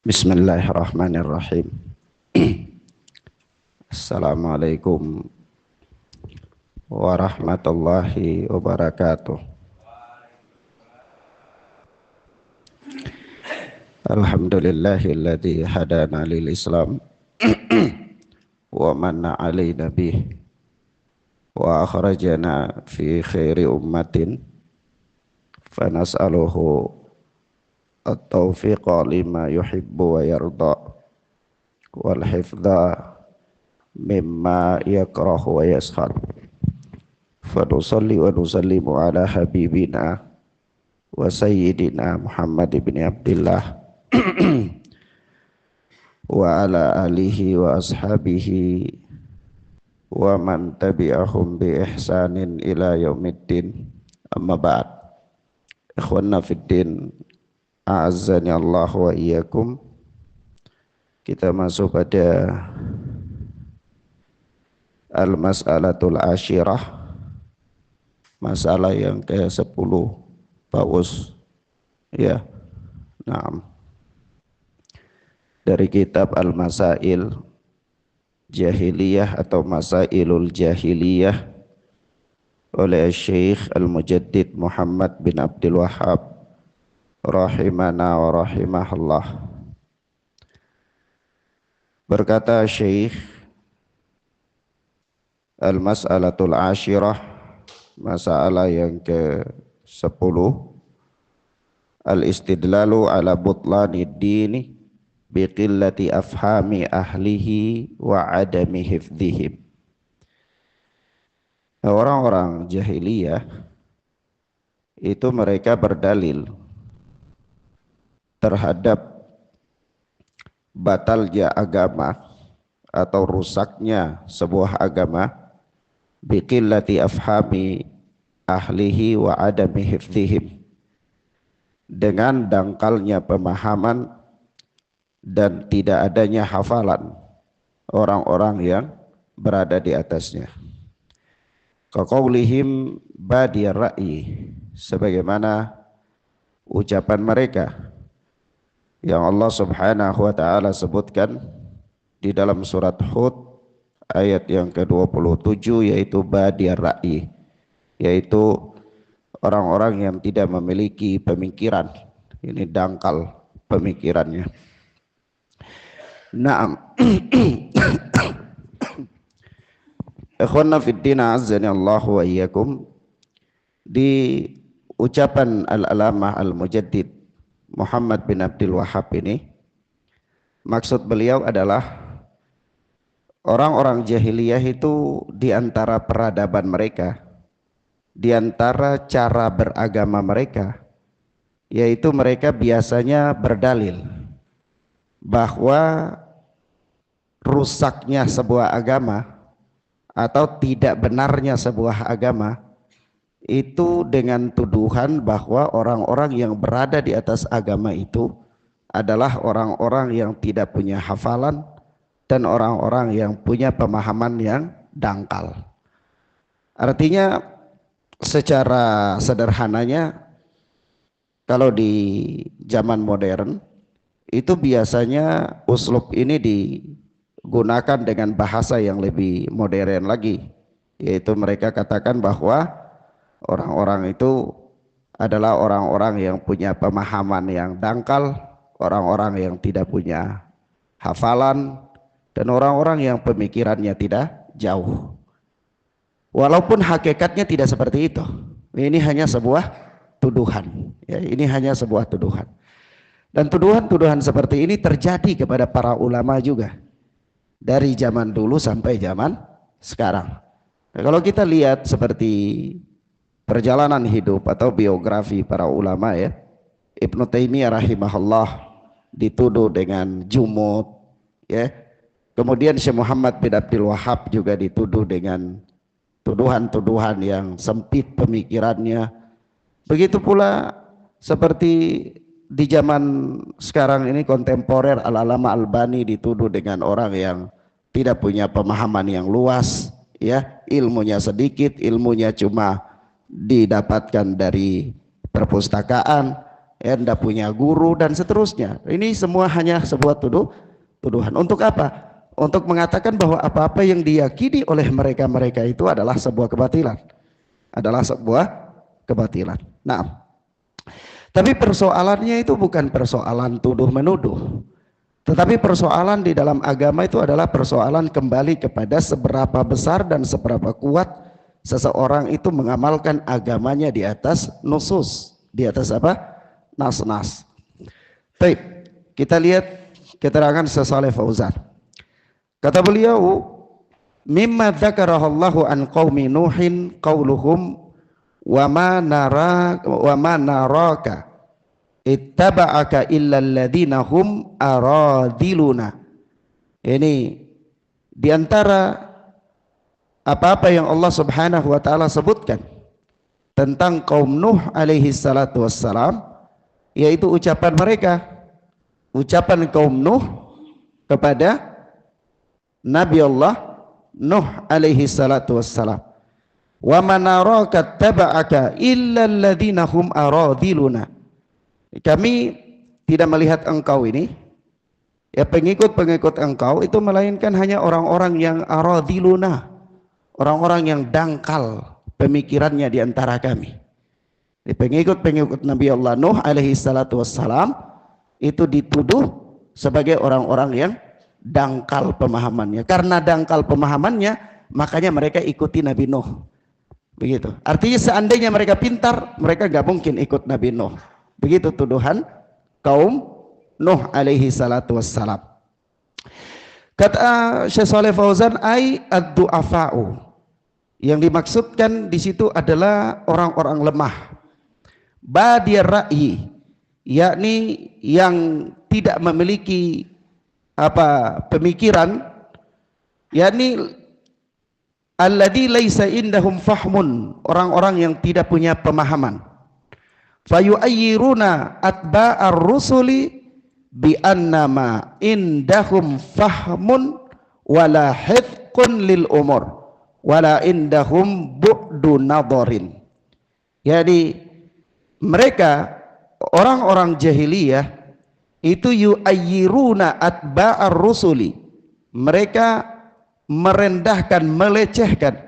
Bismillahirrahmanirrahim. Assalamualaikum warahmatullahi wabarakatuh. Alhamdulillahilladzi hadana lil Islam wa manna alaina bih wa akhrajana fi khairi ummatin fanas'aluhu at-taufiqa lima yuhibbu wa yarda wal hifdha mimma yakrahu wa yaskhar. Fanusalli wa nusallimu ala habibina wa sayyidina Muhammad ibn Abdillah wa ala alihi wa ashabihi wa man tabi'ahum bi ihsanin ila yaumiddin. Amma ba'd. Ikhwanna fid din, a'azzani Allah wa iyyakum. Kita masuk pada al-mas'alatul ashirah, masalah yang ke-10. Paus ya. Naam. Dari kitab Al-Masail Jahiliyah atau Masailul Jahiliyah oleh Syekh Al-Mujaddid Muhammad bin Abdul Wahhab rahimana wa rahimahullah. Berkata Syekh, al-mas'alatul ashirah, masalah yang ke-10, al-istidlalu ala butlani dini biqillati afhami ahlihi wa adami hifdhihim. Orang-orang jahiliyah itu mereka berdalil terhadap batalnya agama atau rusaknya sebuah agama biqillati afhami ahlihi wa adami hifdhihim, dengan dangkalnya pemahaman dan tidak adanya hafalan orang-orang yang berada di atasnya. Kaqaulihim badiyar ra'yi, sebagaimana ucapan mereka yang Allah Subhanahu wa taala sebutkan di dalam surat Hud ayat yang ke-27, yaitu badiyar ra'yi, yaitu orang-orang yang tidak memiliki pemikiran. Ini dangkal pemikirannya. Naam. Ikhwanna fid din, azzani Allah wa iyyakum. Di ucapan al-alamah al-mujaddid Muhammad bin Abdul Wahhab ini, maksud beliau adalah orang-orang jahiliyah itu di antara peradaban mereka, di antara cara beragama mereka, yaitu mereka biasanya berdalil bahwa rusaknya sebuah agama atau tidak benarnya sebuah agama itu dengan tuduhan bahwa orang-orang yang berada di atas agama itu adalah orang-orang yang tidak punya hafalan dan orang-orang yang punya pemahaman yang dangkal. Artinya secara sederhananya, kalau di zaman modern itu biasanya uslub ini digunakan dengan bahasa yang lebih modern lagi, yaitu mereka katakan bahwa orang-orang itu adalah orang-orang yang punya pemahaman yang dangkal, orang-orang yang tidak punya hafalan, dan orang-orang yang pemikirannya tidak jauh. Walaupun hakikatnya tidak seperti itu. Ini hanya sebuah tuduhan. Ya, ini hanya sebuah tuduhan. Dan tuduhan-tuduhan seperti ini terjadi kepada para ulama juga, dari zaman dulu sampai zaman sekarang. Nah, kalau kita lihat seperti perjalanan hidup atau biografi para ulama, ya, Ibnu Taimiyah rahimahullah dituduh dengan jumud, ya. Kemudian Syekh Muhammad bin Abdul Wahhab juga dituduh dengan tuduhan-tuduhan yang sempit pemikirannya. Begitu pula seperti di zaman sekarang ini kontemporer, Al-Alama Albani dituduh dengan orang yang tidak punya pemahaman yang luas, ya, ilmunya sedikit, ilmunya cuma didapatkan dari perpustakaan, ya tidak punya guru dan seterusnya. Ini semua hanya sebuah tuduhan. Untuk apa? Untuk mengatakan bahwa apa-apa yang diyakini oleh mereka itu adalah sebuah kebatilan. Nah, tapi persoalannya itu bukan persoalan tuduh menuduh. Tetapi persoalan di dalam agama itu adalah persoalan kembali kepada seberapa besar dan seberapa kuat seseorang itu mengamalkan agamanya di atas nusus, di atas apa? Nas-nas. Baik, kita lihat keterangan Syekh Shalih Fauzan. Kata beliau, mimma dzakarahallahu an qaumi nuhin qauluhum wa ma naraka ittaba'aka illa alladhina hum aradiluna. Ini diantara apa-apa yang Allah Subhanahu wa taala sebutkan tentang kaum Nuh alaihi salatu wassalam, yaitu ucapan kaum Nuh kepada Nabi Allah Nuh alaihi salatu wassalam, wa manaraka taba'aka illa alladhina hum aradiluna. Kami tidak melihat engkau ini, ya pengikut-pengikut engkau itu melainkan hanya orang-orang yang aradiluna, orang-orang yang dangkal pemikirannya di antara kami. Pengikut-pengikut Nabi Allah Nuh alaihi salatu wassalam itu dituduh sebagai orang-orang yang dangkal pemahamannya. Karena dangkal pemahamannya, makanya mereka ikuti Nabi Nuh. Begitu. Artinya seandainya mereka pintar, mereka gak mungkin ikut Nabi Nuh. Begitu tuduhan kaum Nuh alaihi salatu wassalam. Kata Syekh Shalih Fauzan, ai ad-du'afa'u. Yang dimaksudkan di situ adalah orang-orang lemah. Badir ra'yi, yakni yang tidak memiliki pemikiran, yakni alladzi laisa indahum fahmun, orang-orang yang tidak punya pemahaman. Fayu'ayyiruna atba'ar rusuli bi annama indahum fahmun wala hifqun lil umur wala indahum bu'du nadharin. Jadi mereka orang-orang jahiliyah itu yu'ayyiruna atba'ar rusuli, mereka merendahkan, melecehkan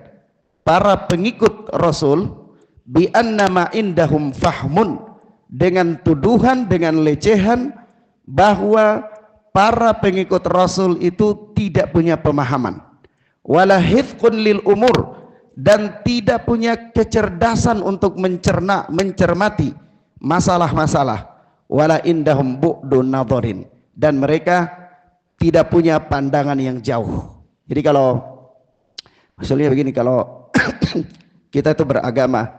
para pengikut Rasul bi annama indahum fahmun, dengan tuduhan, dengan lecehan bahwa para pengikut Rasul itu tidak punya pemahaman, wala hifqun lil umur, dan tidak punya kecerdasan untuk mencermati masalah-masalah, wala indahum bu'dun nadharin, dan mereka tidak punya pandangan yang jauh. Jadi kalau maksudnya begini, kalau kita itu beragama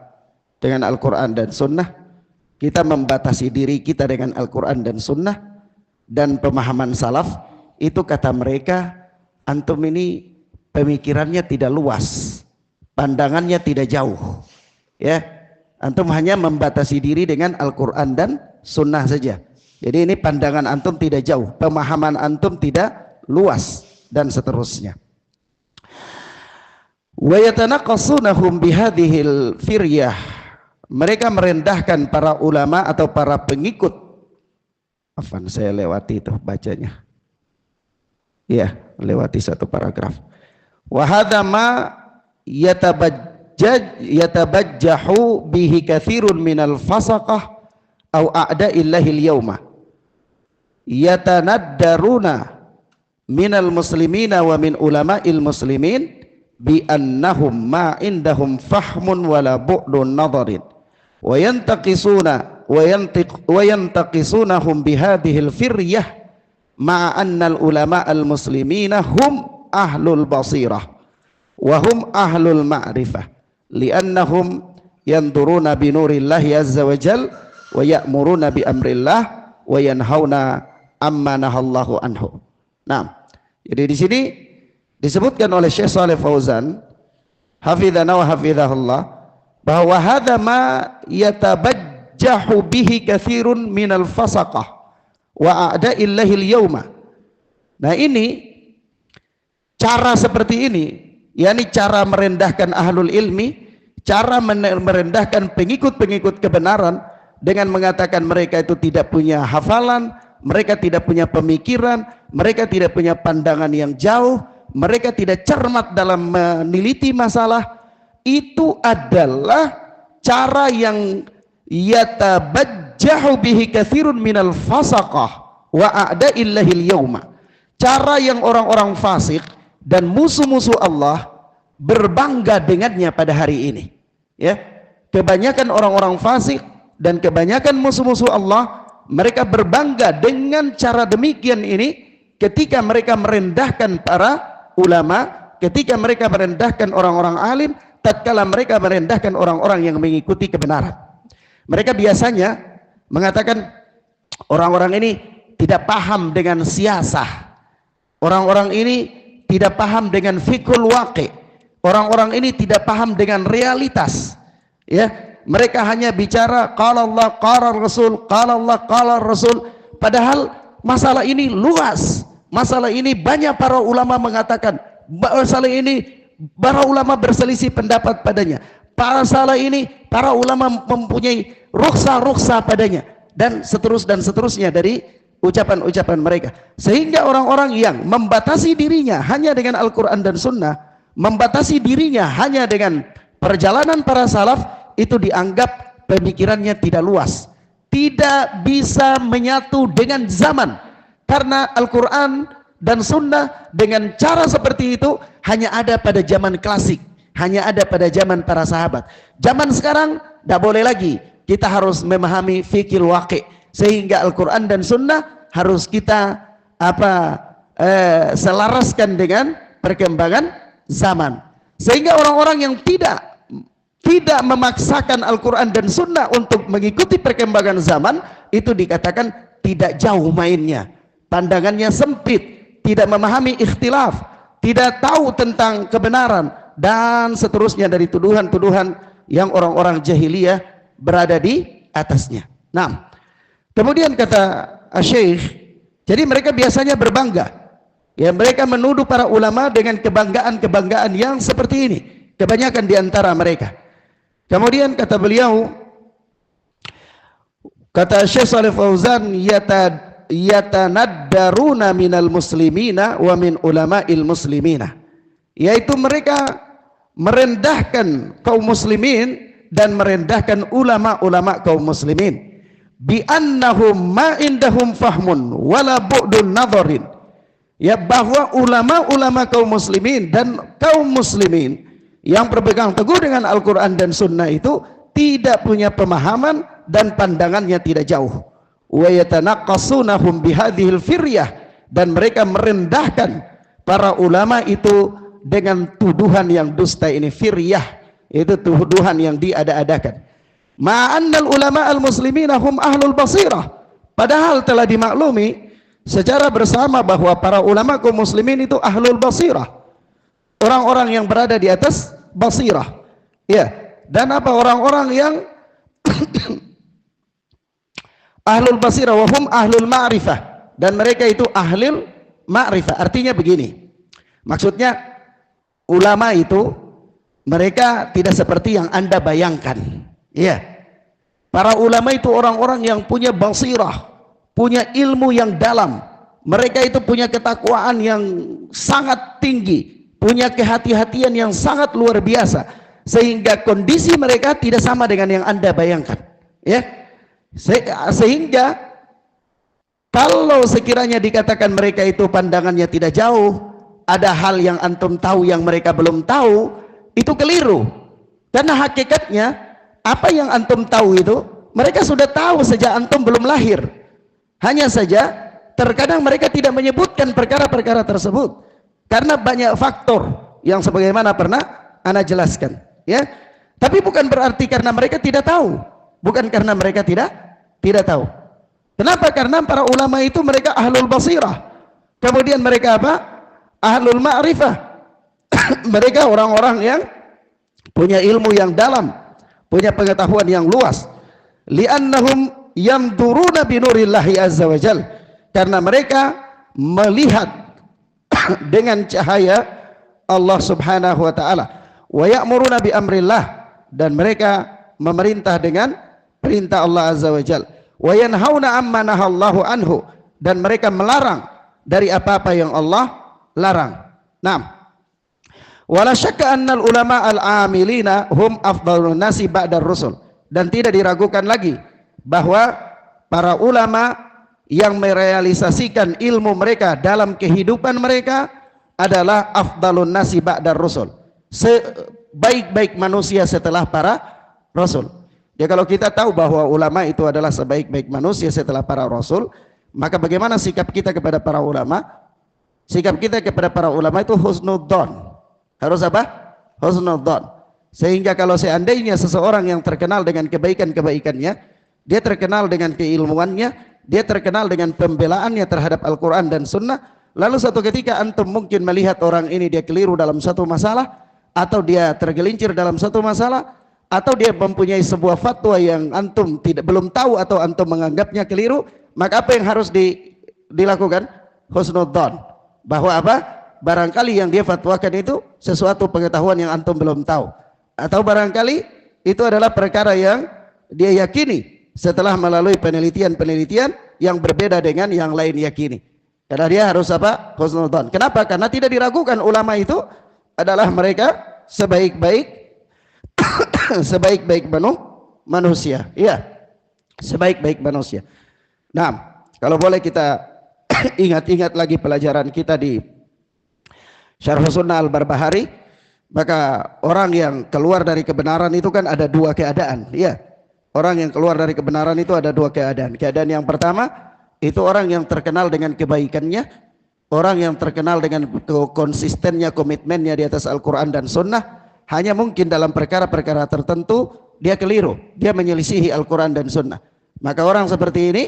dengan Al-Quran dan Sunnah, kita membatasi diri kita dengan Al-Quran dan Sunnah dan pemahaman salaf, itu kata mereka, antum ini pemikirannya tidak luas, pandangannya tidak jauh, ya, antum hanya membatasi diri dengan Al-Quran dan Sunnah saja. Jadi ini pandangan antum tidak jauh, pemahaman antum tidak luas, dan seterusnya. Wa yatanaqasunahum bihadhil firyah, mereka merendahkan para ulama atau para pengikut. Afan, saya lewati itu bacanya. Ya, lewati satu paragraf. Wa hadza ma yatabajjahu bihi katsirun minal fasaqah au a'da'illahil yawma yatanaddaruna minal muslimina wa min ulama'il muslimin bi annahum ma indahum fahmun wala bu'dun nadharin wa yantaqisunahum bihadhil firyah ma'a annal ulama'al muslimina hum ahlul basirah wa hum ahlul ma'rifah li'annahum yanduruna binurillahi azza wa jal wa ya'muruna bi amrillah wa yanhauna amma nahallahu anhu. Nah, jadi di sini disebutkan oleh Syekh Shalih Fauzan hafizana wa hafizahullah bahwa hadza ma yatabajjahu bihi katsirun minal fasaqah wa a'da'illahil yauma. Nah, ini cara seperti ini, yakni cara merendahkan ahlul ilmi, cara merendahkan pengikut-pengikut kebenaran, dengan mengatakan mereka itu tidak punya hafalan, mereka tidak punya pemikiran, mereka tidak punya pandangan yang jauh, mereka tidak cermat dalam meneliti masalah. Itu adalah cara yang yatabajjahu bihi katsirun minal fasaqah wa a'da'illahil yauma. Cara yang orang-orang fasik dan musuh-musuh Allah berbangga dengannya pada hari ini. Ya, kebanyakan orang-orang fasik dan kebanyakan musuh-musuh Allah, mereka berbangga dengan cara demikian ini ketika mereka merendahkan para ulama, ketika mereka merendahkan orang-orang alim, tatkala mereka merendahkan orang-orang yang mengikuti kebenaran. Mereka biasanya mengatakan orang-orang ini tidak paham dengan siasah, orang-orang ini tidak paham dengan fikul waqi, orang-orang ini tidak paham dengan realitas. Ya, mereka hanya bicara qala Allah qala Rasul, qala Allah qala Rasul, padahal masalah ini luas. Masalah ini banyak para ulama mengatakan, masalah ini para ulama berselisih pendapat padanya. Masalah ini para ulama mempunyai rukhsah padanya, dan seterusnya dari ucapan-ucapan mereka. Sehingga orang-orang yang membatasi dirinya hanya dengan Al-Quran dan Sunnah, membatasi dirinya hanya dengan perjalanan para salaf, itu dianggap pemikirannya tidak luas, tidak bisa menyatu dengan zaman. Karena Al-Quran dan Sunnah dengan cara seperti itu hanya ada pada zaman klasik, hanya ada pada zaman para sahabat. Zaman sekarang tidak boleh lagi. Kita harus memahami fikih waqi, sehingga Al-Quran dan Sunnah harus kita selaraskan dengan perkembangan zaman. Sehingga orang-orang yang tidak memaksakan Al-Quran dan Sunnah untuk mengikuti perkembangan zaman, itu dikatakan tidak jauh mainnya, pandangannya sempit, tidak memahami ikhtilaf, tidak tahu tentang kebenaran, dan seterusnya dari tuduhan-tuduhan yang orang-orang jahiliyah berada di atasnya. Nah, kemudian kata Syekh, jadi mereka biasanya berbangga, ya, mereka menuduh para ulama dengan kebanggaan-kebanggaan yang seperti ini, kebanyakan di antara mereka. Kemudian kata beliau, kata Syekh Shalih Fauzan, yatanaddaruna minal muslimina wa min ulama'il muslimina, yaitu mereka merendahkan kaum muslimin dan merendahkan ulama-ulama kaum muslimin, bi annahum ma indahum fahmun wala bu'dun nadharin, ya, bahwa ulama-ulama kaum muslimin dan kaum muslimin yang berpegang teguh dengan Al-Quran dan Sunnah itu tidak punya pemahaman dan pandangannya tidak jauh. Wa yatanaqqasunahum bihadhil firyah, dan mereka merendahkan para ulama itu dengan tuduhan yang dusta ini. Firyah itu tuduhan yang diada-adakan. Ma'annal ulama al-muslimina hum ahlul basirah, padahal telah dimaklumi secara bersama bahwa para ulama kaum muslimin itu ahlul basirah, orang-orang yang berada di atas basirah, ya. Dan apa, orang-orang yang ahlul basirah wa hum ahlul ma'rifah, dan mereka itu ahlul ma'rifah. Artinya begini, maksudnya ulama itu mereka tidak seperti yang Anda bayangkan, ya. Para ulama itu orang-orang yang punya basirah, punya ilmu yang dalam, mereka itu punya ketakwaan yang sangat tinggi, punya kehati-hatian yang sangat luar biasa, sehingga kondisi mereka tidak sama dengan yang Anda bayangkan, ya. Sehingga kalau sekiranya dikatakan mereka itu pandangannya tidak jauh, ada hal yang antum tahu yang mereka belum tahu, itu keliru. Karena hakikatnya apa yang antum tahu itu mereka sudah tahu sejak antum belum lahir. Hanya saja terkadang mereka tidak menyebutkan perkara-perkara tersebut karena banyak faktor yang sebagaimana pernah ana jelaskan, ya. Tapi bukan berarti karena mereka tidak tahu, bukan karena mereka tidak tahu. Kenapa? Karena para ulama itu mereka ahlul basirah, kemudian mereka apa? Ahlul ma'rifah. Mereka orang-orang yang punya ilmu yang dalam, punya pengetahuan yang luas. Li'annahum yamduruna binurillahi azza wa jal, karena mereka melihat dengan cahaya Allah subhanahu wa ta'ala. Wa ya'muruna bi amrillah, dan mereka memerintah dengan perintah Allah Azza wa Jalla. Wa yanhauna amma nahallahu anhu, dan mereka melarang dari apa-apa yang Allah larang. Nah, wala syakka annal ulama al-amilina hum afdalun nasi ba'dar rusul, dan tidak diragukan lagi bahwa para ulama yang merealisasikan ilmu mereka dalam kehidupan mereka adalah afdalun nasi ba'dar rusul, sebaik-baik manusia setelah para rasul. Ya, kalau kita tahu bahwa ulama itu adalah sebaik-baik manusia setelah para rasul, maka bagaimana sikap kita kepada para ulama? Sikap kita kepada para ulama itu husnudzon. Harus apa? Husnudzon. Sehingga kalau seandainya seseorang yang terkenal dengan kebaikan-kebaikannya, dia terkenal dengan keilmuannya, dia terkenal dengan pembelaannya terhadap Al-Quran dan Sunnah, lalu suatu ketika antum mungkin melihat orang ini dia keliru dalam satu masalah, atau dia tergelincir dalam satu masalah, atau dia mempunyai sebuah fatwa yang antum belum tahu atau antum menganggapnya keliru, maka apa yang harus dilakukan? Husnudzon. Bahwa apa? Barangkali yang dia fatwakan itu sesuatu pengetahuan yang antum belum tahu, atau barangkali itu adalah perkara yang dia yakini setelah melalui penelitian-penelitian yang berbeda dengan yang lain yakini. Karena dia harus apa? Husnudzon. Kenapa? Karena tidak diragukan ulama itu adalah mereka sebaik-baik sebaik-baik manusia. Iya, sebaik-baik manusia. Nah, kalau boleh kita ingat-ingat lagi pelajaran kita di Syarh Sunnah Al-Barbahari, maka orang yang keluar dari kebenaran itu kan ada dua keadaan. Iya, orang yang keluar dari kebenaran itu ada dua keadaan. Keadaan yang pertama itu orang yang terkenal dengan kebaikannya, orang yang terkenal dengan konsistennya, komitmennya di atas Al-Quran dan Sunnah. Hanya mungkin dalam perkara-perkara tertentu dia keliru, dia menyelisihi Al-Quran dan Sunnah. Maka orang seperti ini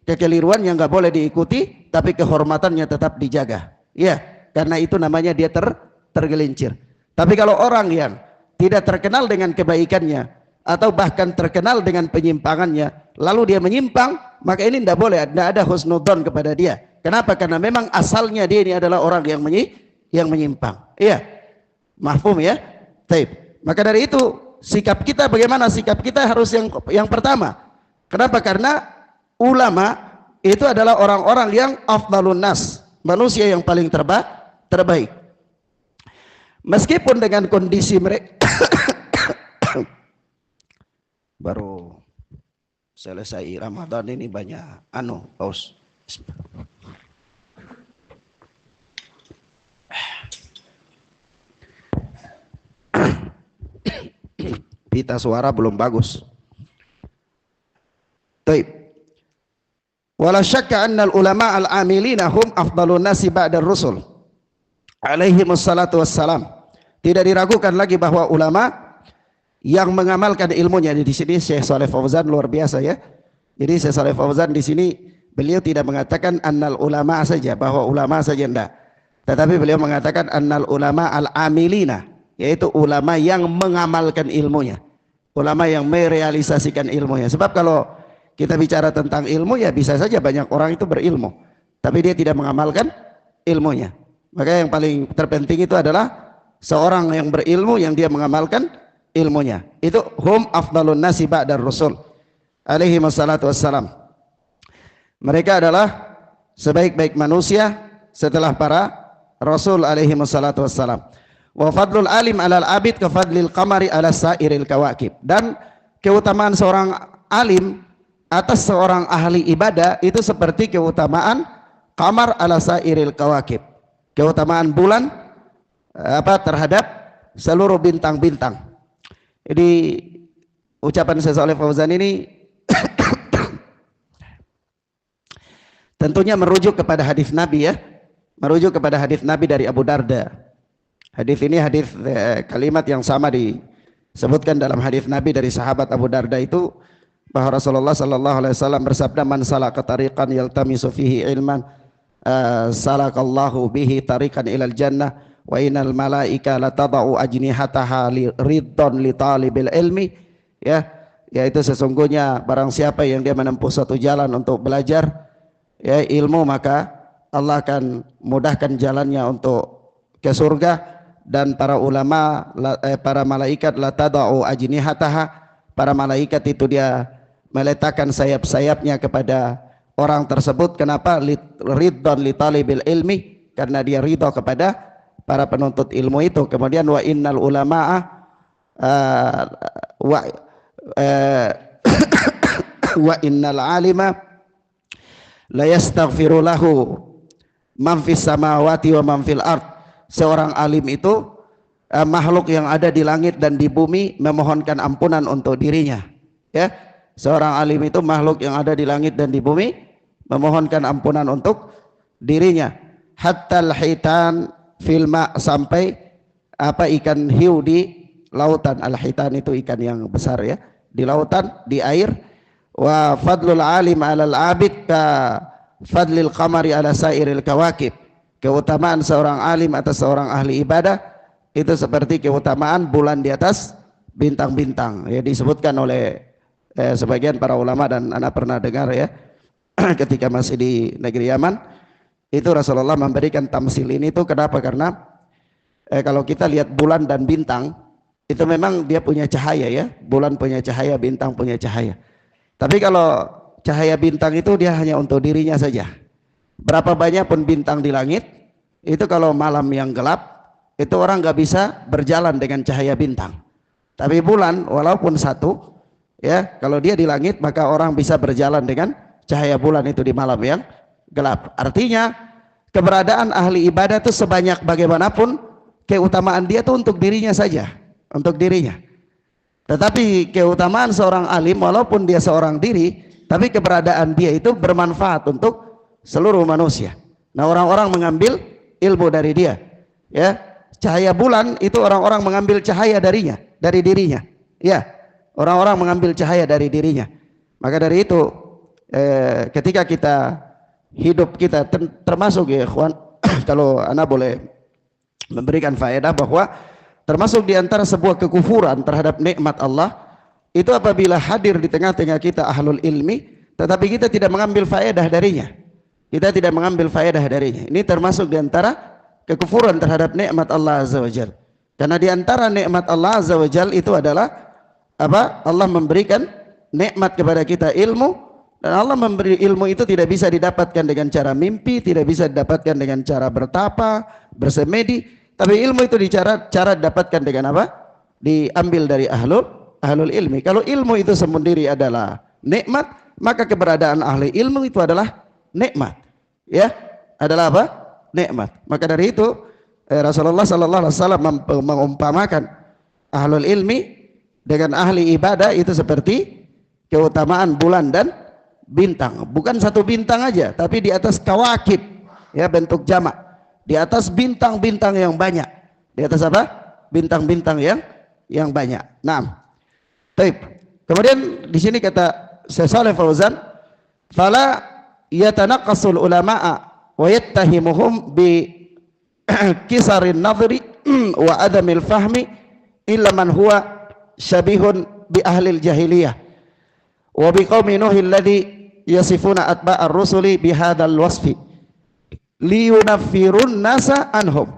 kekeliruan yang nggak boleh diikuti, tapi kehormatannya tetap dijaga. Iya, karena itu namanya dia tergelincir. Tapi kalau orang yang tidak terkenal dengan kebaikannya, atau bahkan terkenal dengan penyimpangannya, lalu dia menyimpang, maka ini tidak boleh, tidak ada husnudzon kepada dia. Kenapa? Karena memang asalnya dia ini adalah orang yang menyimpang. Iya, mahfum ya. Taib. Maka dari itu sikap kita bagaimana? Sikap kita harus yang pertama. Kenapa? Karena ulama itu adalah orang-orang yang afdalun nas, manusia yang paling terbaik. Meskipun dengan kondisi mereka baru selesai Ramadan ini banyak paus. Pita suara belum bagus. Taib. Wala syakka anna al-ulama al-amilina hum afdalun nasi ba'da rusul alaihi wassalatu wassalam. Tidak diragukan lagi bahwa ulama yang mengamalkan ilmunya. Di sini Syekh Shalih Fauzan luar biasa ya. Jadi Syekh Shalih Fauzan di sini beliau tidak mengatakan annal ulama saja, bahwa ulama saja enggak. Tetapi beliau mengatakan annal ulama al-amilina, yaitu ulama yang mengamalkan ilmunya, ulama yang merealisasikan ilmunya. Sebab kalau kita bicara tentang ilmu, ya bisa saja banyak orang itu berilmu, tapi dia tidak mengamalkan ilmunya. Maka yang paling terpenting itu adalah seorang yang berilmu yang dia mengamalkan ilmunya. Itu hum afdalun nasi ba'dar rusul alaihi wassalatu wassalam. Mereka adalah sebaik-baik manusia setelah para rasul alaihi wassalatu wassalam. Wa fadlul alim alal abid ka fadlil qamari ala sairil kawakib. Dan keutamaan seorang alim atas seorang ahli ibadah itu seperti keutamaan qamar ala sairil kawakib, keutamaan bulan terhadap seluruh bintang-bintang. Jadi ucapan Syekh Shalih Fauzan ini tentunya merujuk kepada hadis Nabi ya, merujuk kepada hadis Nabi dari Abu Darda. Hadis ini hadis kalimat yang sama disebutkan dalam hadis Nabi dari sahabat Abu Darda itu, bahwa Rasulullah sallallahu alaihi wasallam bersabda, man salaka tariqan yaltamisu fihi ilman salakallahu bihi tariqan ilal jannah wa innal malaika latadau ajnihataha riddan li talibil ilmi, ya, yaitu sesungguhnya barang siapa yang dia menempuh suatu jalan untuk belajar ya ilmu, maka Allah akan mudahkan jalannya untuk ke surga. Dan para ulama, para malaikat latadau ajnihataha, para malaikat itu dia meletakkan sayap-sayapnya kepada orang tersebut. Kenapa? Ridwan li talibil ilmi, karena dia ridho kepada para penuntut ilmu itu. Kemudian wa innal ulama'a wa wa innal alima la yastaghfiru lahu man fis samawati wa man fil ard. Seorang alim itu makhluk yang ada di langit dan di bumi memohonkan ampunan untuk dirinya. Ya, seorang alim itu makhluk yang ada di langit dan di bumi memohonkan ampunan untuk dirinya. Hatta al-hitan fil ma, sampai ikan hiu di lautan. Al-hitan itu ikan yang besar ya, di lautan, di air. Wa fadlul alim 'alal 'abid ka fadlil qamari 'ala sairil kawakib. Keutamaan seorang alim atas seorang ahli ibadah itu seperti keutamaan bulan di atas bintang-bintang. Ya, disebutkan oleh sebagian para ulama, dan anak pernah dengar ya ketika masih di negeri Yaman, itu Rasulullah memberikan tamsil ini tuh kenapa? Karena kalau kita lihat bulan dan bintang itu memang dia punya cahaya ya, bulan punya cahaya, bintang punya cahaya. Tapi kalau cahaya bintang itu dia hanya untuk dirinya saja. Berapa banyak pun bintang di langit, itu kalau malam yang gelap, itu orang nggak bisa berjalan dengan cahaya bintang. Tapi bulan walaupun satu, ya kalau dia di langit maka orang bisa berjalan dengan cahaya bulan itu di malam yang gelap. Artinya keberadaan ahli ibadah itu sebanyak bagaimanapun keutamaan dia itu untuk dirinya saja, untuk dirinya. Tetapi keutamaan seorang alim walaupun dia seorang diri, tapi keberadaan dia itu bermanfaat untuk seluruh manusia. Nah, orang-orang mengambil ilmu dari dia. Ya, cahaya bulan itu orang-orang mengambil cahaya darinya, dari dirinya. Ya, orang-orang mengambil cahaya dari dirinya. Maka dari itu ketika kita hidup kita termasuk ya ikhwan, kalau ana boleh memberikan faedah bahwa termasuk di antara sebuah kekufuran terhadap nikmat Allah itu apabila hadir di tengah-tengah kita ahlul ilmi tetapi kita tidak mengambil faedah darinya. Kita tidak mengambil faedah darinya. Ini termasuk di antara kekufuran terhadap nikmat Allah Azza wa Jalla. Karena di antara nikmat Allah Azza wa Jalla itu adalah apa? Allah memberikan nikmat kepada kita ilmu, dan Allah memberi ilmu itu tidak bisa didapatkan dengan cara mimpi, tidak bisa didapatkan dengan cara bertapa, bersemedi, tapi ilmu itu cara didapatkan dengan apa? Diambil dari ahlul ilmi. Kalau ilmu itu sendiri adalah nikmat, maka keberadaan ahli ilmu itu adalah nikmat, ya, adalah apa? Nikmat. Maka dari itu Rasulullah sallallahu alaihi wasallam mengumpamakan ahlul ilmi dengan ahli ibadah itu seperti keutamaan bulan dan bintang. Bukan satu bintang aja, tapi di atas kawakib, ya, bentuk jamak. Di atas bintang-bintang yang banyak. Di atas apa? Bintang-bintang yang banyak. Nah, baik. Kemudian di sini kata Syekh Shalih Fauzan, fala yatanaqqasul ulama'a wa yattahimuhum bi kisarin nadhri wa adamil fahmi illa man huwa syabihun bi ahlil jahiliyah wa bi qaumi nuhil ladzi yasifuna atba'ar rusuli bi hadzal wasfi liyunaffirun nasa anhum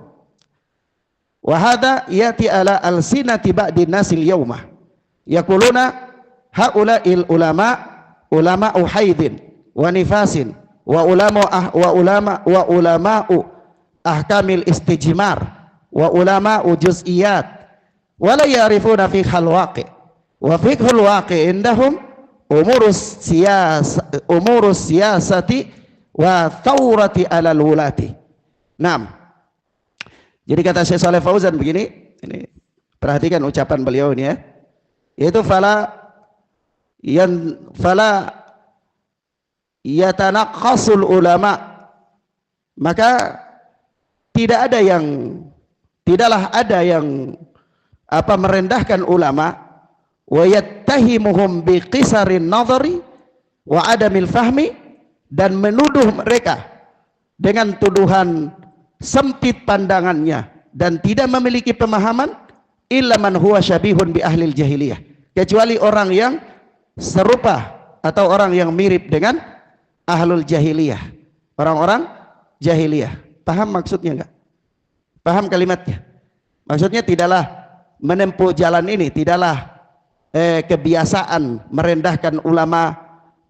wa hadha yati ala alsinati ba'din nasil yawma yaquluna haula'il ulama'u haidin wa nifasin wa ulama'u ahkamil istijmar wa ulama'u juz'iyat wa la ya'rifuna fiqhal waqi' wa fiqhul waqi' indahum umurus siyasati wa thawrati alal wulati. Nah, jadi kata Syekh Shalih Fauzan begini, ini perhatikan ucapan beliau ini ya, yaitu fala yatanaqqasul ulama, maka tidaklah ada yang merendahkan ulama, wa yattahimuhum bi qisarin nadhari wa adamil fahmi, dan menuduh mereka dengan tuduhan sempit pandangannya dan tidak memiliki pemahaman, illa man huwa syabihun bi ahlil jahiliyah, kecuali orang yang serupa atau orang yang mirip dengan ahlul jahiliyah, orang-orang jahiliyah. Paham maksudnya enggak? Paham kalimatnya? Maksudnya tidaklah menempuh jalan ini, tidaklah kebiasaan merendahkan ulama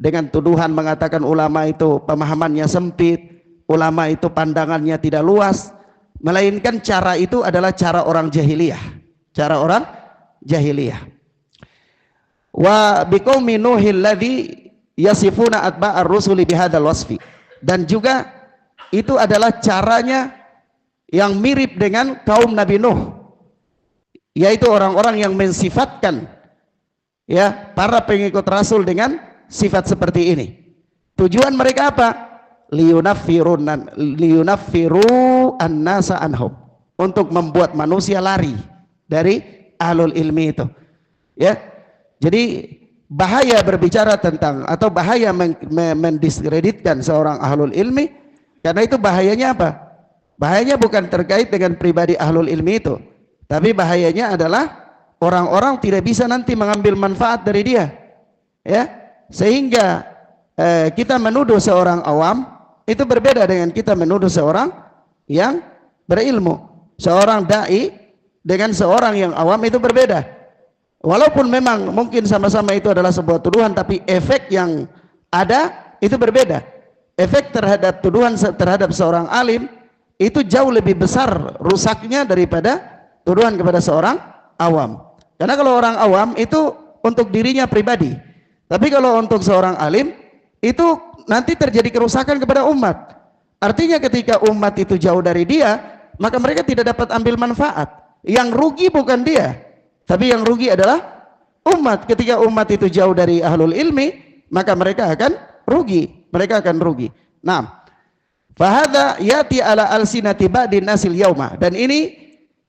dengan tuduhan mengatakan ulama itu pemahamannya sempit, ulama itu pandangannya tidak luas, melainkan cara itu adalah cara orang jahiliyah, cara orang jahiliyah. Wa biqaumi nuhil ladzi yasifuna atba'ar rusuli bihadzal wasfi, dan juga itu adalah caranya yang mirip dengan kaum Nabi Nuh, yaitu orang-orang yang mensifatkan ya para pengikut Rasul dengan sifat seperti ini. Tujuan mereka apa? Liyunaffiru an-nasa anhum, untuk membuat manusia lari dari ahlul ilmi itu. Ya. Jadi bahaya berbicara tentang atau bahaya mendiskreditkan seorang ahlul ilmi, karena itu bahayanya apa? Bahayanya bukan terkait dengan pribadi ahlul ilmi itu, tapi bahayanya adalah orang-orang tidak bisa nanti mengambil manfaat dari dia, ya, sehingga kita menuduh seorang awam itu berbeda dengan kita menuduh seorang yang berilmu. Seorang dai dengan seorang yang awam itu berbeda. Walaupun memang mungkin sama-sama itu adalah sebuah tuduhan, tapi efek yang ada itu berbeda. Efek terhadap tuduhan terhadap seorang alim itu jauh lebih besar rusaknya daripada tuduhan kepada seorang awam. Karena kalau orang awam itu untuk dirinya pribadi, tapi kalau untuk seorang alim itu nanti terjadi kerusakan kepada umat. Artinya ketika umat itu jauh dari dia, maka mereka tidak dapat ambil manfaat. Yang rugi bukan dia, tapi yang rugi adalah umat. Ketika umat itu jauh dari ahlul ilmi, maka mereka akan rugi. Mereka akan rugi. Nah, fahadha yati ala alsinati ba'din nasil yauma, dan ini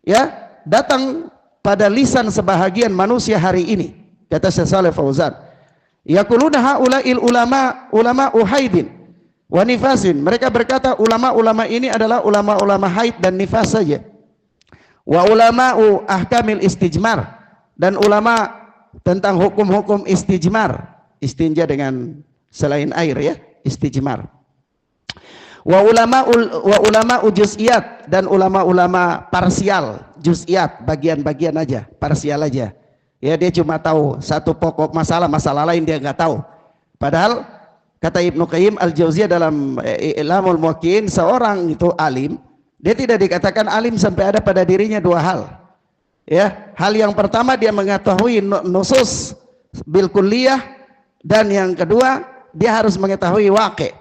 ya datang pada lisan sebahagian manusia hari ini, kata Syekh Shalih Fauzan. Yaquluna haula'il ulama uhaidin wa nifasin. Mereka berkata ulama-ulama ini adalah ulama-ulama haid dan nifas saja. Wa ulama'u ahkamil istijmar, dan ulama tentang hukum-hukum istijmar, istinja dengan selain air ya, istijmar. Wa ulama'u juz'iyat, dan ulama-ulama parsial, juz'iyat, bagian-bagian aja, parsial aja. Ya, dia cuma tahu satu pokok masalah lain dia nggak tahu. Padahal kata Ibnu Qayyim al-Jauziyah dalam Ilamul Muwaqqi'in, seorang itu alim, dia tidak dikatakan alim sampai ada pada dirinya dua hal. Ya, hal yang pertama dia mengetahui nusus bil kulliyah, dan yang kedua dia harus mengetahui waqi'.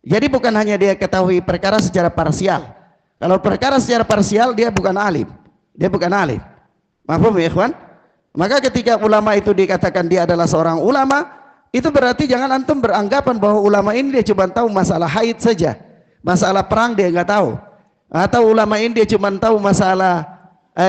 Jadi bukan hanya dia ketahui perkara secara parsial. Kalau perkara secara parsial dia bukan alim. Dia bukan alim. Mahfum ya ikhwan? Maka ketika ulama itu dikatakan dia adalah seorang ulama, itu berarti jangan antum beranggapan bahwa ulama ini dia cuma tahu masalah haid saja. Masalah perang dia nggak tahu. Atau ulama ini dia cuma tahu masalah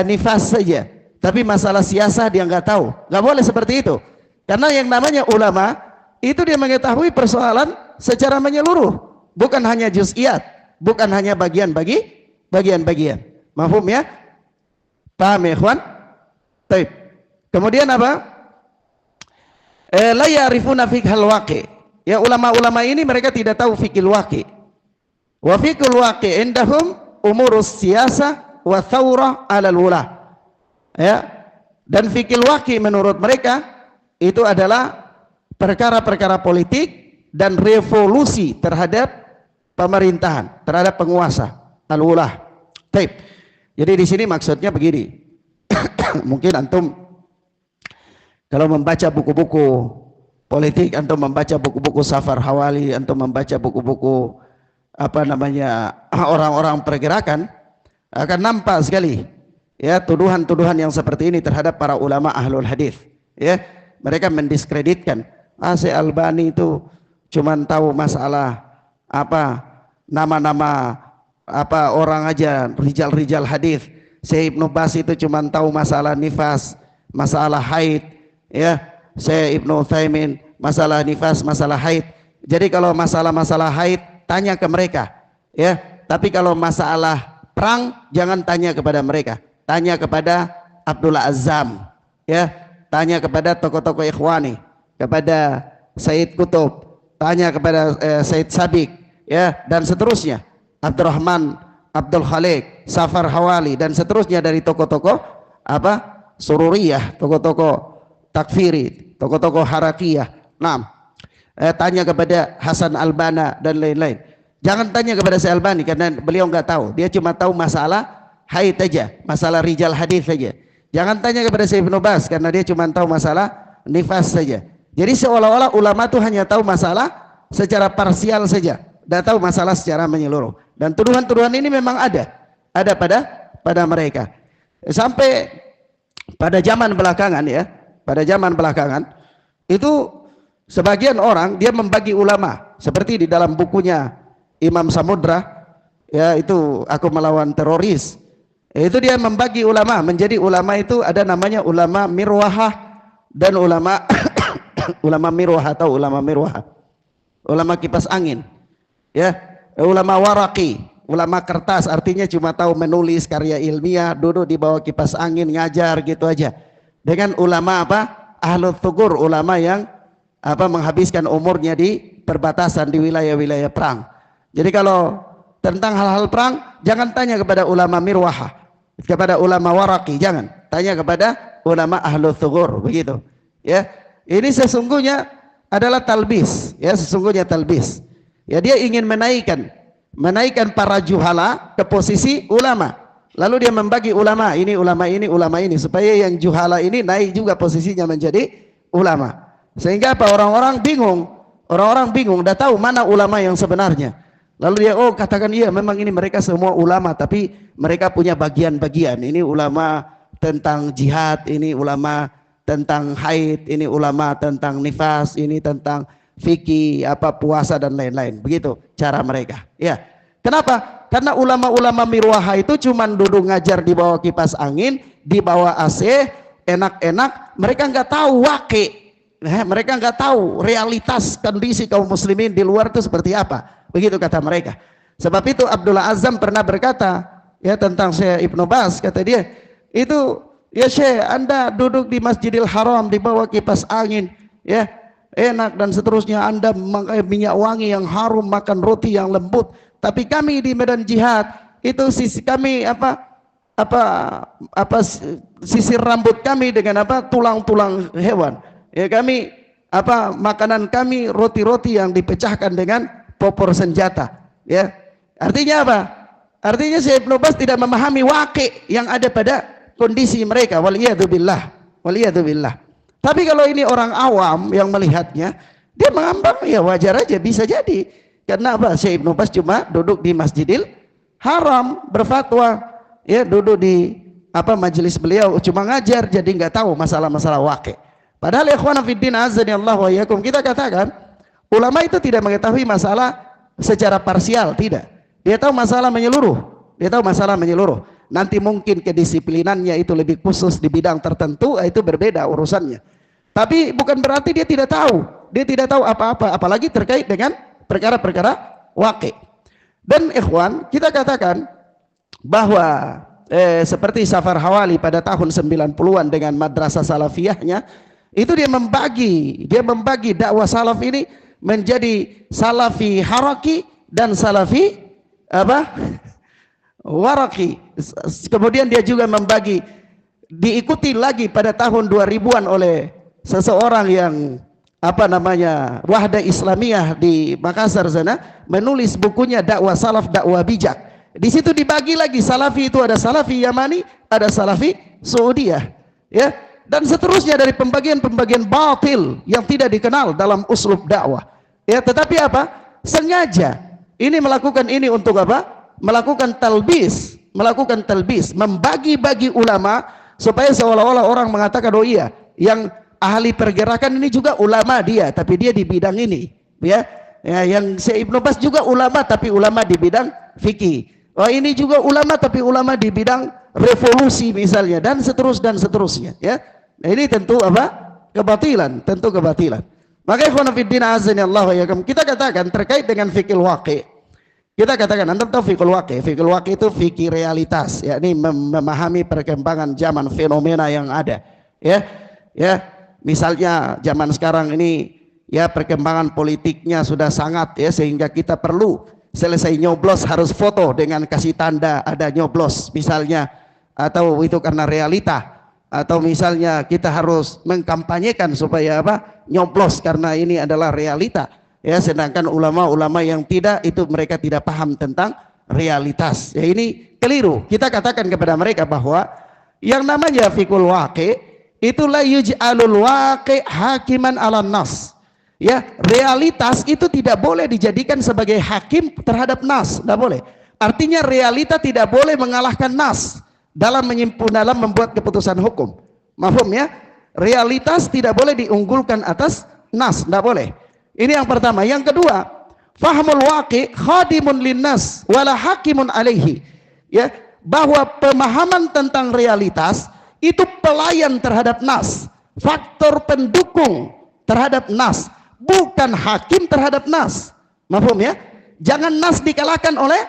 nifas saja. Tapi masalah siasah dia nggak tahu. Nggak boleh seperti itu. Karena yang namanya ulama itu dia mengetahui persoalan secara menyeluruh, bukan hanya juz'iyat, bukan hanya bagian-bagian. Mahfum ya? Paham ya ikhwan? Baik. Kemudian apa? La ya'rifuna fiqhal waqi'. Ya, ulama-ulama ini mereka tidak tahu fikil waqi'. Wa fikul waqi' indahum umurus siyasah wa thawrah 'alal wulah. Ya. Dan fikil waqi' menurut mereka itu adalah perkara-perkara politik dan revolusi terhadap pemerintahan, terhadap penguasa, al-wulah. Baik. Jadi di sini maksudnya begini. Mungkin antum kalau membaca buku-buku politik, antum membaca buku-buku Safar Hawali, antum membaca buku-buku orang-orang pergerakan, akan nampak sekali ya tuduhan-tuduhan yang seperti ini terhadap para ulama ahlul hadis. Ya, mereka mendiskreditkan, Syekh Albani itu cuman tahu masalah nama-nama orang aja, rijal-rijal hadis. Syekh Ibnu Bas itu cuman tahu masalah nifas, masalah haid. Ya, Syekh Ibnu Utsaimin masalah nifas, masalah haid. Jadi kalau masalah-masalah haid tanya ke mereka, ya. Tapi kalau masalah perang jangan tanya kepada mereka. Tanya kepada Abdullah Azzam, ya. Tanya kepada tokoh-tokoh ikhwani, kepada Said Kutub, tanya kepada Said Sabiq, ya, dan seterusnya. Abdurrahman, Abdul Khaliq, Safar Hawali, dan seterusnya dari tokoh-tokoh sururiyah, tokoh-tokoh takfiri, tokoh-tokoh harakiyah. Nah, tanya kepada Hasan Albana dan lain-lain. Jangan tanya kepada Syekh Albani karena beliau nggak tahu. Dia cuma tahu masalah haid aja, masalah rijal hadis saja. Jangan tanya kepada Syekh Ibnu Baz karena dia cuma tahu masalah nifas saja. Jadi seolah-olah ulama itu hanya tahu masalah secara parsial saja, tidak tahu masalah secara menyeluruh. Dan tuduhan-tuduhan ini memang ada pada mereka. Sampai pada zaman belakangan ya, pada zaman belakangan itu sebagian orang dia membagi ulama seperti di dalam bukunya Imam Samudra, ya itu Aku Melawan Teroris. Itu dia membagi ulama menjadi ulama itu ada namanya ulama mirwahah dan ulama ulama mirwah atau ulama mirwah, ulama kipas angin, ya, ulama waraki, ulama kertas, artinya cuma tahu menulis karya ilmiah, duduk di bawah kipas angin ngajar gitu aja. Dengan ulama apa? Ahlu thugur, ulama yang menghabiskan umurnya di perbatasan di wilayah-wilayah perang. Jadi kalau tentang hal-hal perang jangan tanya kepada ulama mirwahah, kepada ulama waraki, jangan tanya kepada ulama ahlu thugur, begitu ya. Ini sesungguhnya adalah talbis, ya, sesungguhnya talbis. Ya, dia ingin menaikkan para juhala ke posisi ulama. Lalu dia membagi ulama ini supaya yang juhala ini naik juga posisinya menjadi ulama. Sehingga apa, orang-orang bingung, udah tahu mana ulama yang sebenarnya. Lalu dia katakan iya memang ini mereka semua ulama, tapi mereka punya bagian-bagian. Ini ulama tentang jihad, ini ulama tentang haid, ini ulama tentang nifas, ini tentang fikih, puasa dan lain-lain. Begitu cara mereka. Ya. Kenapa? Karena ulama-ulama mirwahah itu cuman duduk ngajar di bawah kipas angin, di bawah AC, enak-enak. Mereka nggak tahu wake, mereka nggak tahu realitas kondisi kaum muslimin di luar itu seperti apa. Begitu kata mereka. Sebab itu Abdullah Azzam pernah berkata ya tentang Syekh Ibnu Baz, kata dia itu, ya Syekh, Anda duduk di Masjidil Haram di bawah kipas angin, ya enak dan seterusnya, Anda memakai minyak wangi yang harum, makan roti yang lembut. Tapi kami di medan jihad itu sisi kami sisir rambut kami dengan tulang-tulang hewan. Ya kami makanan kami roti-roti yang dipecahkan dengan popor senjata. Ya artinya apa? Artinya Syekh Ibnu Baz tidak memahami waqi yang ada pada kondisi mereka. Waliyadzubillah. Tapi kalau ini orang awam yang melihatnya, dia mengambang, ya wajar aja, bisa jadi. Karena apa? Syekh Ibnu Baz cuma duduk di Masjidil Haram berfatwa, ya duduk di majelis beliau cuma ngajar, jadi nggak tahu masalah-masalah waqi. Padahal ikhwana fiddin azani Allah wa iyyakum, kita katakan ulama itu tidak mengetahui masalah secara parsial, tidak. Dia tahu masalah menyeluruh. Nanti mungkin kedisiplinannya itu lebih khusus di bidang tertentu, itu berbeda urusannya. Tapi bukan berarti dia tidak tahu apa-apa, apalagi terkait dengan perkara-perkara waqi. Dan ikhwan, kita katakan bahwa seperti Safar Hawali pada tahun 90-an dengan madrasah salafiyahnya, itu dia membagi dakwah salaf ini menjadi salafi haraki dan salafi waraki. Kemudian dia juga membagi, diikuti lagi pada tahun 2000-an oleh seseorang yang Wahdah Islamiyah di Makassar sana, menulis bukunya Dakwah Salaf, Dakwah Bijak. Di situ dibagi lagi, salafi itu ada salafi Yamani, ada salafi Saudiyah, ya, dan seterusnya dari pembagian-pembagian batil yang tidak dikenal dalam uslub dakwah. Ya, tetapi sengaja ini melakukan ini untuk melakukan talbis, membagi-bagi ulama supaya seolah-olah orang mengatakan, oh iya, yang ahli pergerakan ini juga ulama dia, tapi dia di bidang ini, ya. Yang Syekh Ibnu Baz juga ulama, tapi ulama di bidang fikih. Oh, ini juga ulama, tapi ulama di bidang revolusi misalnya, dan seterusnya, ya. Nah, ini tentu kebatilan. Maka ikhwan fillah azani Allah wa iyyakum, kita katakan terkait dengan fikih waqi. Kita katakan, antum tahu fikih waqi? Fikih waqi itu fikih realitas, yakni memahami perkembangan zaman, fenomena yang ada, ya. Misalnya zaman sekarang ini, ya, perkembangan politiknya sudah sangat, ya, sehingga kita perlu selesai nyoblos harus foto dengan kasih tanda ada nyoblos misalnya, atau itu karena realita. atau misalnya kita harus mengkampanyekan supaya apa? Nyoblos karena ini adalah realita. Ya, sedangkan ulama-ulama yang tidak, itu mereka tidak paham tentang realitas. Ya, ini keliru. Kita katakan kepada mereka bahwa yang namanya fikul waqi itu la yuj'alul waqi hakiman 'alan nas. Ya, realitas itu tidak boleh dijadikan sebagai hakim terhadap nas, tidak boleh. Artinya realita tidak boleh mengalahkan nas dalam membuat keputusan hukum. Mafhum ya? Realitas tidak boleh diunggulkan atas nas, tidak boleh. Ini yang pertama. Yang kedua, fahmul waqi khadimun linnas wala hakimun alaihi. Ya, bahwa pemahaman tentang realitas itu pelayan terhadap nas, faktor pendukung terhadap nas, bukan hakim terhadap nas. Mafhum ya? Jangan nas dikalahkan oleh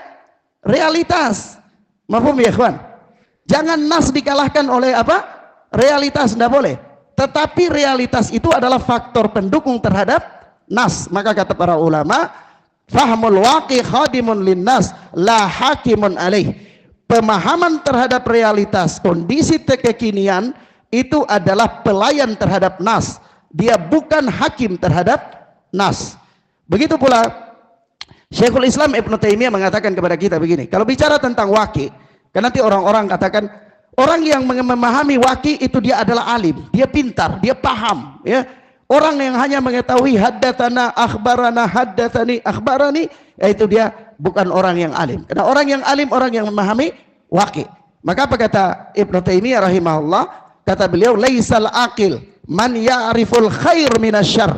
realitas. Mafhum ya, ikhwan? Jangan nas dikalahkan oleh apa? Realitas, tidak boleh. Tetapi realitas itu adalah faktor pendukung terhadap nas. Maka kata para ulama, fahmul waqi khadimun linnas la hakimun alaih. Pemahaman terhadap realitas, kondisi kekinian itu adalah pelayan terhadap nas. Dia bukan hakim terhadap nas. Begitu pula Syekhul Islam Ibn Taimiyah mengatakan kepada kita begini, kalau bicara tentang waqi, kan nanti orang-orang katakan orang yang memahami waqi itu dia adalah alim, dia pintar, dia paham, ya. Orang yang hanya mengetahui haddatsana akhbarana haddatsani akhbarani, yaitu dia bukan orang yang alim. Karena orang yang alim orang yang memahami waqi. Maka apa kata Ibn Taimiyah rahimahullah? Kata beliau, laisal aqil man ya'riful khair minasyarr.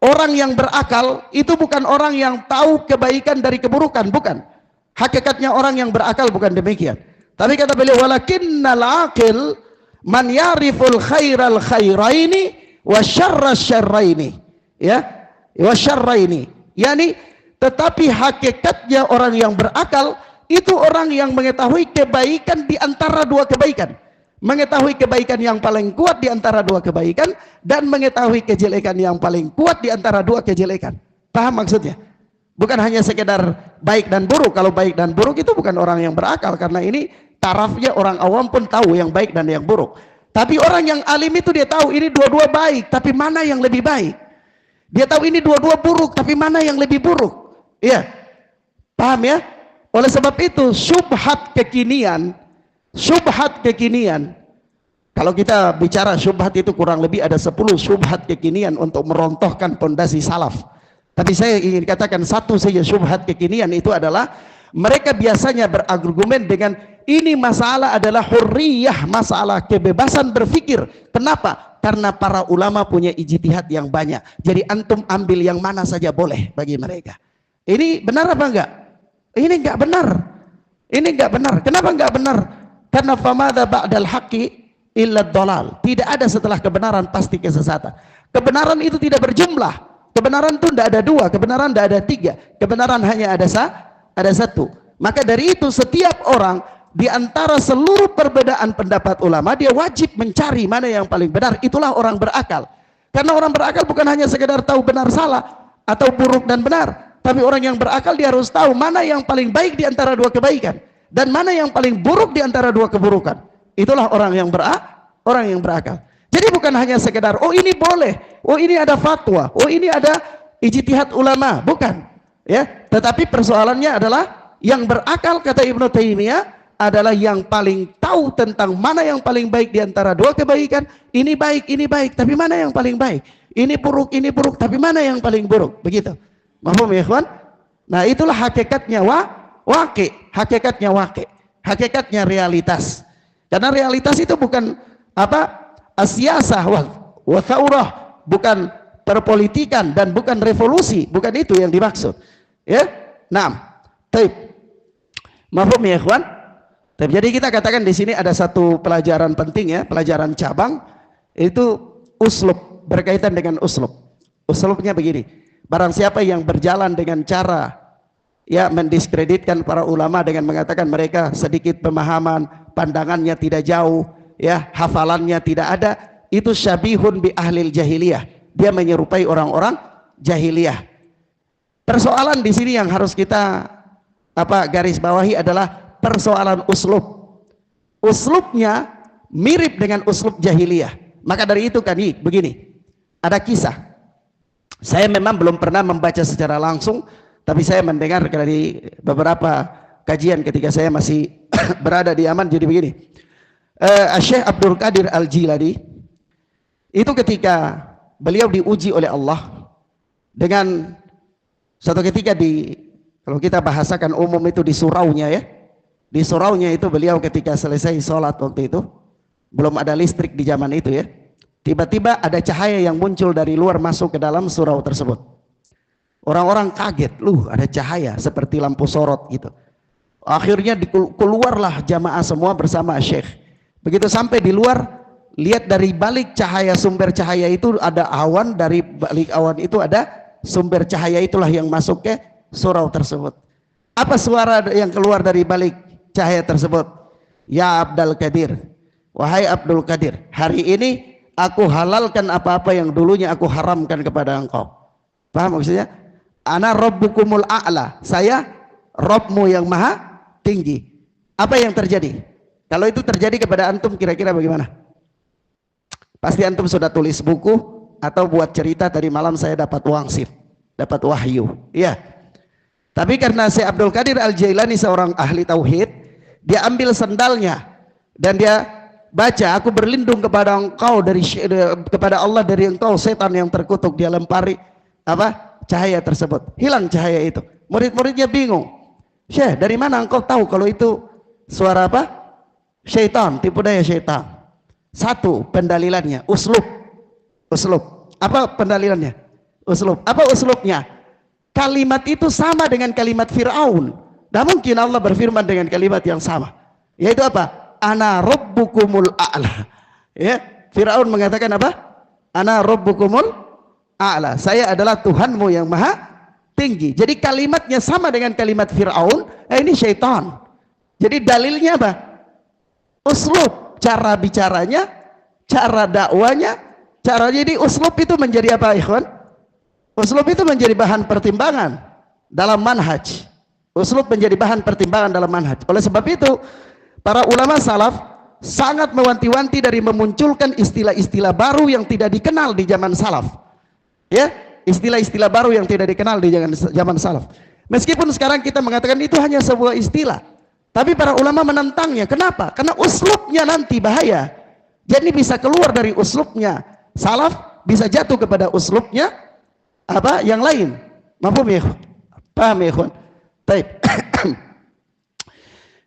Orang yang berakal itu bukan orang yang tahu kebaikan dari keburukan, bukan. Hakikatnya orang yang berakal bukan demikian. Tapi kata beliau, walakinnal aqil man ya'riful khairal khairaini wa syarras syarraini. Ya, wa syarraini. Yani tetapi hakikatnya orang yang berakal itu orang yang mengetahui kebaikan di antara dua kebaikan. Mengetahui kebaikan yang paling kuat di antara dua kebaikan dan mengetahui kejelekan yang paling kuat di antara dua kejelekan. Paham maksudnya? Bukan hanya sekedar baik dan buruk. Kalau baik dan buruk itu bukan orang yang berakal, karena ini tarafnya orang awam pun tahu yang baik dan yang buruk. Tapi orang yang alim itu dia tahu ini dua-dua baik, tapi mana yang lebih baik. Dia tahu ini dua-dua buruk, tapi mana yang lebih buruk. Iya. Paham ya? Oleh sebab itu syubhat kekinian, kalau kita bicara syubhat itu kurang lebih ada 10 syubhat kekinian untuk merontohkan pondasi salaf. Tapi saya ingin katakan satu saja syubhat kekinian, itu adalah mereka biasanya berargumen dengan ini masalah adalah hurriyah, masalah kebebasan berpikir. Kenapa? Karena para ulama punya ijtihad yang banyak. Jadi antum ambil yang mana saja boleh bagi mereka. Ini benar apa enggak? Ini enggak benar. Ini enggak benar. Kenapa enggak benar? Karena famadha ba'dal haqqi illa dhalal. Tidak ada setelah kebenaran pasti kesesatan. Kebenaran itu tidak berjumlah. Kebenaran itu tidak ada dua, kebenaran tidak ada tiga. Kebenaran hanya ada satu. Maka dari itu setiap orang di antara seluruh perbedaan pendapat ulama, dia wajib mencari mana yang paling benar. Itulah orang berakal. Karena orang berakal bukan hanya sekedar tahu benar salah atau buruk dan benar, tapi orang yang berakal dia harus tahu mana yang paling baik di antara dua kebaikan dan mana yang paling buruk di antara dua keburukan. Itulah orang yang berakal. Jadi bukan hanya sekedar oh ini boleh, oh ini ada fatwa, oh ini ada ijtihad ulama, bukan. Ya, tetapi persoalannya adalah yang berakal, kata Ibnu Taimiyah, adalah yang paling tahu tentang mana yang paling baik di antara dua kebaikan. Ini baik, tapi mana yang paling baik? Ini buruk, tapi mana yang paling buruk? Begitu. Mahfum ya, ikhwan? Nah, itulah hakikatnya hakikatnya realitas. Karena realitas itu bukan asiyasah wa thaurah, bukan perpolitikan dan bukan revolusi, bukan itu yang dimaksud. Ya. Nah, baik. Mahfum ya, ikhwan? Jadi kita katakan di sini ada satu pelajaran penting ya, pelajaran cabang, itu uslub, berkaitan dengan uslub. Uslubnya begini, barang siapa yang berjalan dengan cara ya mendiskreditkan para ulama dengan mengatakan mereka sedikit pemahaman, pandangannya tidak jauh, ya hafalannya tidak ada, itu syabihun bi ahlil jahiliyah. Dia menyerupai orang-orang jahiliyah. Persoalan di sini yang harus kita garis bawahi adalah persoalan uslub. Uslubnya mirip dengan uslub jahiliyah. Maka dari itu kan begini, ada kisah. Saya memang belum pernah membaca secara langsung, tapi saya mendengar dari beberapa kajian ketika saya masih berada di Yaman. Jadi begini, Syekh Abdul Qadir Al-Jilani itu ketika beliau diuji oleh Allah dengan suatu ketika kalau kita bahasakan umum itu di suraunya ya, di suraunya itu beliau ketika selesai sholat waktu itu, belum ada listrik di zaman itu ya, tiba-tiba ada cahaya yang muncul dari luar masuk ke dalam surau tersebut. Orang-orang kaget, ada cahaya seperti lampu sorot gitu. Akhirnya keluarlah jamaah semua bersama Syekh. Begitu sampai di luar, lihat dari balik cahaya, sumber cahaya itu ada awan, dari balik awan itu ada sumber cahaya, itulah yang masuk ke surau tersebut. Apa suara yang keluar dari balik cahaya tersebut? Ya Abdul Qadir, wahai Abdul Qadir, hari ini aku halalkan apa-apa yang dulunya aku haramkan kepada engkau. Paham maksudnya? Ana rabbukumul a'la, saya Rabbmu yang maha tinggi. Apa yang terjadi? Kalau itu terjadi kepada antum, kira-kira bagaimana? Pasti antum sudah tulis buku atau buat cerita, tadi malam saya dapat wangsit, dapat wahyu. Iya. Tapi karena Syekh Abdul Qadir Al-Jailani seorang ahli tauhid, dia ambil sandalnya dan dia baca, aku berlindung kepada engkau kepada Allah dari engkau setan yang terkutuk. Dia lempari cahaya tersebut, hilang cahaya itu. Murid-muridnya bingung, Syekh, dari mana engkau tahu kalau itu suara syaitan, tipu daya syaitan. Satu pendalilannya uslub. Apa pendalilannya? Uslub. Apa uslubnya? Kalimat itu sama dengan kalimat Fir'aun. Tidak mungkin Allah berfirman dengan kalimat yang sama, yaitu apa? Ana rabbukumul a'la. Ya, Fir'aun mengatakan apa? Ana rabbukumul a'la, saya adalah Tuhanmu yang maha tinggi. Jadi kalimatnya sama dengan kalimat Fir'aun. Ini syaitan. Jadi dalilnya apa? Uslub, cara bicaranya, cara dakwanya, jadi uslub itu menjadi apa, ikhwan? Uslub itu menjadi bahan pertimbangan dalam manhaj. Uslub menjadi bahan pertimbangan dalam manhaj. Oleh sebab itu para ulama salaf sangat mewanti-wanti dari memunculkan istilah-istilah baru yang tidak dikenal di zaman salaf. Ya, istilah-istilah baru yang tidak dikenal di zaman salaf. Meskipun sekarang kita mengatakan itu hanya sebuah istilah, tapi para ulama menentangnya. Kenapa? Karena uslubnya nanti bahaya. Jadi bisa keluar dari uslubnya salaf, bisa jatuh kepada uslubnya yang lain. Mafhum ya? Paham ya, ikhwan? Baik.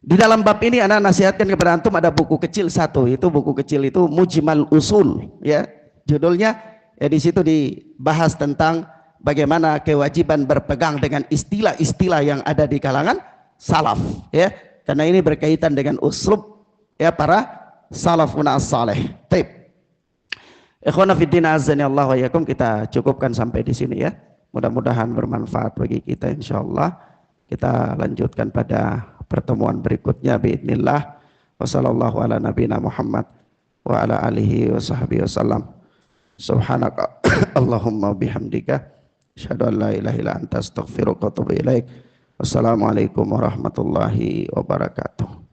Di dalam bab ini anak nasihatkan kepada antum, ada buku kecil satu, itu buku kecil itu Mujmal Usul ya. Judulnya ya, di situ dibahas tentang bagaimana kewajiban berpegang dengan istilah-istilah yang ada di kalangan salaf ya. Karena ini berkaitan dengan uslub ya para salafun as-salih. Baik. Ikhwana fiddin azani Allah wa yakum, kita cukupkan sampai di sini ya. Mudah-mudahan bermanfaat bagi kita insyaallah. Kita lanjutkan pada pertemuan berikutnya biidznillah. Wassallallahu ala nabiyina Muhammad wa ala alihi wa sahbihi wasallam. Subhanaka Allahumma bihamdika asyhadu an la ilaha illa anta astaghfiruka wa atubu ilaik. Wassalamualaikum warahmatullahi wabarakatuh.